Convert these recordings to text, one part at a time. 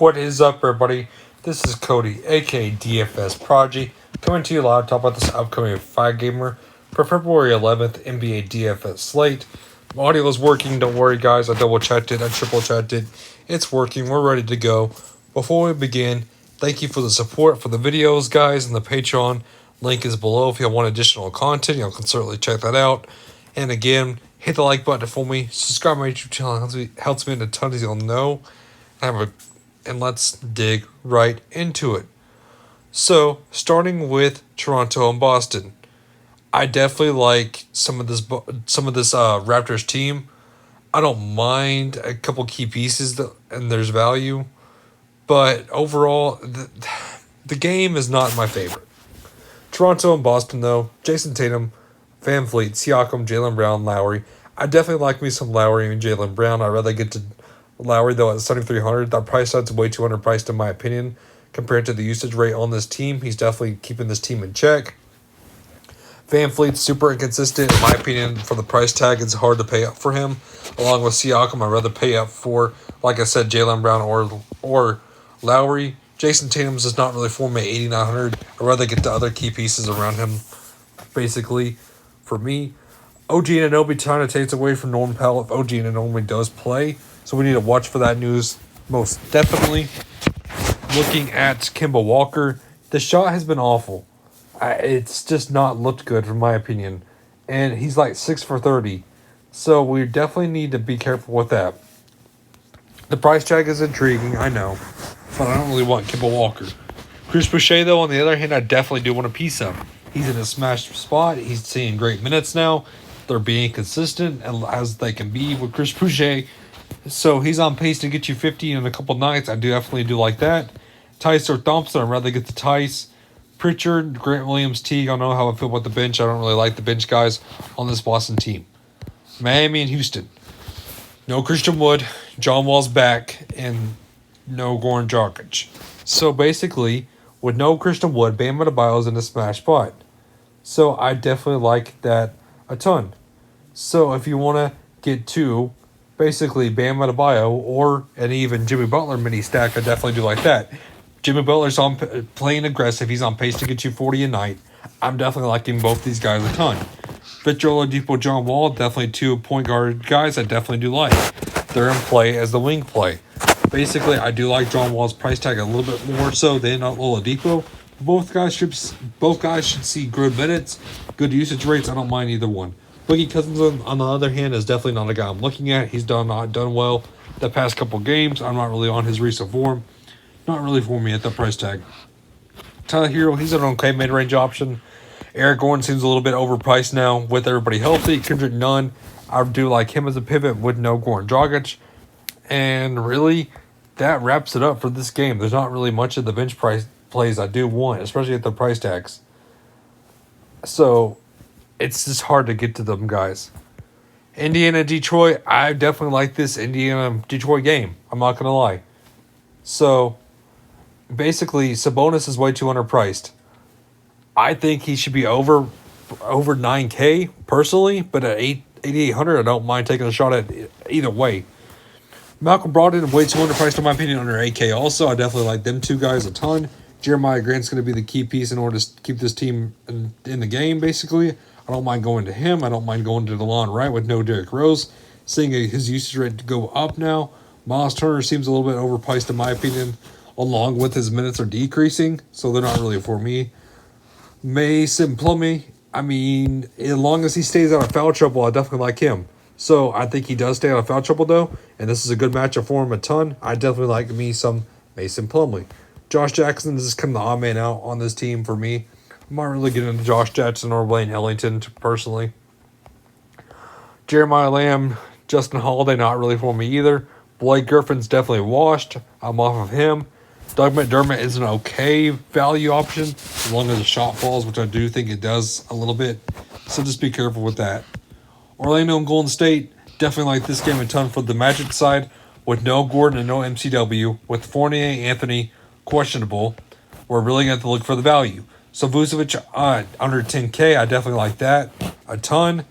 What is up, everybody? This is Cody, aka DFS Prodigy, coming to you live to talk about this upcoming 5-gamer for February 11th NBA DFS slate. My audio is working, don't worry, guys. I double checked it, I triple checked it. It's working, we're ready to go. Before we begin, thank you for the support for the videos, guys, and the Patreon. Link is below if you want additional content. You can certainly check that out. And again, hit the like button for me. Subscribe to my YouTube channel. Helps me in a ton, as you'll know. And let's dig right into it. So, starting with Toronto and Boston, I definitely like some of this Raptors team. I don't mind a couple key pieces and there's value, but overall, the game is not my favorite. Toronto and Boston, though, Jason Tatum, Van Vliet, Siakam, Jaylen Brown, Lowry. I definitely like me some Lowry and Jaylen Brown. I'd rather get to Lowry, though, at 7,300. That price tag's way too underpriced, in my opinion, compared to the usage rate on this team. He's definitely keeping this team in check. Van Vliet's super inconsistent, in my opinion. For the price tag, it's hard to pay up for him. Along with Siakam, I'd rather pay up for, like I said, Jaylen Brown or Lowry. Jason Tatum's is not really for me at 8,900. I'd rather get the other key pieces around him, basically, for me. OG Anunoby kind of takes away from Norman Powell if OG Anunoby does play. So we need to watch for that news, most definitely. Looking at Kimball Walker, the shot has been awful. It's just not looked good, in my opinion. And he's like 6 for 30. So we definitely need to be careful with that. The price tag is intriguing, I know. But I don't really want Kimball Walker. Chris Boucher, though, on the other hand, I definitely do want a piece of. He's in a smashed spot. He's seeing great minutes now. They're being consistent as they can be with Chris Boucher. So he's on pace to get you 50 in a couple nights. I definitely do like that. Tice or Thompson, I'd rather get the Tice. Pritchard, Grant Williams, Teague. I don't know how I feel about the bench. I don't really like the bench guys on this Boston team. Miami and Houston. No Christian Wood. John Wall's back. And no Goran Dragic. So basically, with no Christian Wood, Bam Adebayo's in a smash spot. So I definitely like that a ton. So if you want to get two, basically Bam Adebayo and even Jimmy Butler mini stack, I definitely do like that. Jimmy Butler's on playing aggressive. He's on pace to get you 40 a night. I'm definitely liking both these guys a ton. Victor Oladipo, John Wall, definitely two point guard guys I definitely do like. They're in play as the wing play. Basically, I do like John Wall's price tag a little bit more so than Oladipo. Both guys should see good minutes, good usage rates. I don't mind either one. Boogie Cousins, on the other hand, is definitely not a guy I'm looking at. He's not done well the past couple games. I'm not really on his recent form. Not really for me at that price tag. Tyler Hero, he's an okay mid-range option. Eric Gordon seems a little bit overpriced now with everybody healthy. Kendrick Nunn, I do like him as a pivot with no Goran Dragic. And really, that wraps it up for this game. There's not really much of the bench price plays I do want, especially at the price tags. So it's just hard to get to them, guys. Indiana, Detroit, I definitely like this Indiana-Detroit game. I'm not going to lie. So basically, Sabonis is way too underpriced. I think he should be over 9K personally, but at 8,800, I don't mind taking a shot at either way. Malcolm Brogdon, way too underpriced in my opinion, under 8K also. I definitely like them two guys a ton. Jeremiah Grant's going to be the key piece in order to keep this team in the game, basically. I don't mind going to him. I don't mind going to DeLon Wright with no Derrick Rose. Seeing his usage rate go up now. Miles Turner seems a little bit overpriced in my opinion, along with his minutes are decreasing, so they're not really for me. Mason Plumlee, I mean, as long as he stays out of foul trouble, I definitely like him. So I think he does stay out of foul trouble, though, and this is a good matchup for him a ton. I definitely like me some Mason Plumlee. Josh Jackson is kind of the odd man out on this team for me. I'm not really getting into Josh Jackson or Wayne Ellington personally. Jeremiah Lamb, Justin Holiday, not really for me either. Blake Griffin's definitely washed. I'm off of him. Doug McDermott is an okay value option as long as the shot falls, which I do think it does a little bit. So just be careful with that. Orlando and Golden State, definitely like this game a ton for the Magic side with no Gordon and no MCW. With Fournier, Anthony, questionable. We're really going to have to look for the value. So Vucevic under 10K, I definitely like that a ton.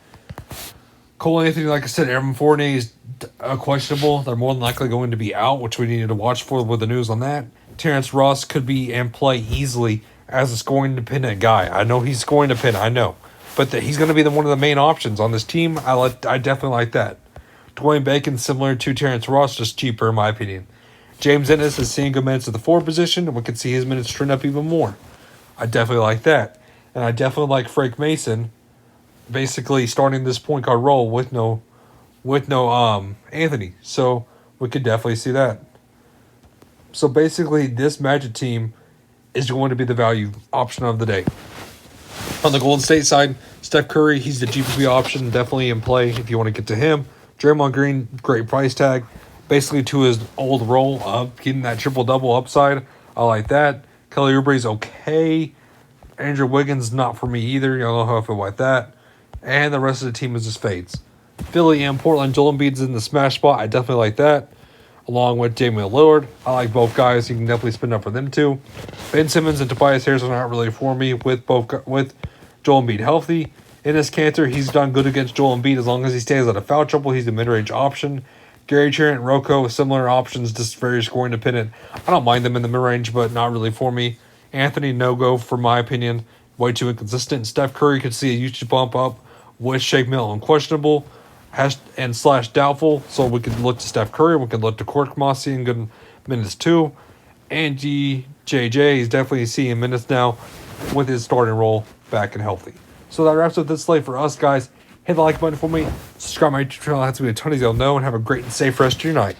Cole Anthony, like I said, Evan Fournier is questionable. They're more than likely going to be out, which we needed to watch for with the news on that. Terence Ross could be and play easily as a scoring dependent guy. I know he's scoring dependent, I know. But he's going to be one of the main options on this team. I definitely like that. Dwayne Bacon, similar to Terence Ross, just cheaper in my opinion. James Ennis is seeing good minutes at the forward position, and we can see his minutes trend up even more. I definitely like that. And I definitely like Frank Mason basically starting this point guard role with no Anthony. So we could definitely see that. So basically this Magic team is going to be the value option of the day. On the Golden State side, Steph Curry, he's the GPP option, definitely in play if you want to get to him. Draymond Green, great price tag. Basically to his old role of getting that triple-double upside. I like that. Kelly Oubre's okay. Andrew Wiggins, not for me either. Y'all know how I feel about that. And the rest of the team is just fades. Philly and Portland, Joel Embiid's in the smash spot. I definitely like that. Along with Damian Lillard. I like both guys. You can definitely spin up for them too. Ben Simmons and Tobias Harris are not really for me with Joel Embiid healthy. Enes Kanter, he's done good against Joel Embiid as long as he stays out of foul trouble. He's a mid-range option. Gary Trent and Rocco, similar options, just very scoring dependent. I don't mind them in the mid-range, but not really for me. Anthony, no-go for my opinion. Way too inconsistent. Steph Curry could see a usage bump up with Shake Milton questionable and / doubtful. So we could look to Steph Curry. We could look to Cork Mossy in good minutes too. And JJ is definitely seeing minutes now with his starting role back and healthy. So that wraps up this slate for us, guys. Hit the like button for me. Subscribe to my YouTube channel. That's going to be a ton of y'all know. And have a great and safe rest of your night.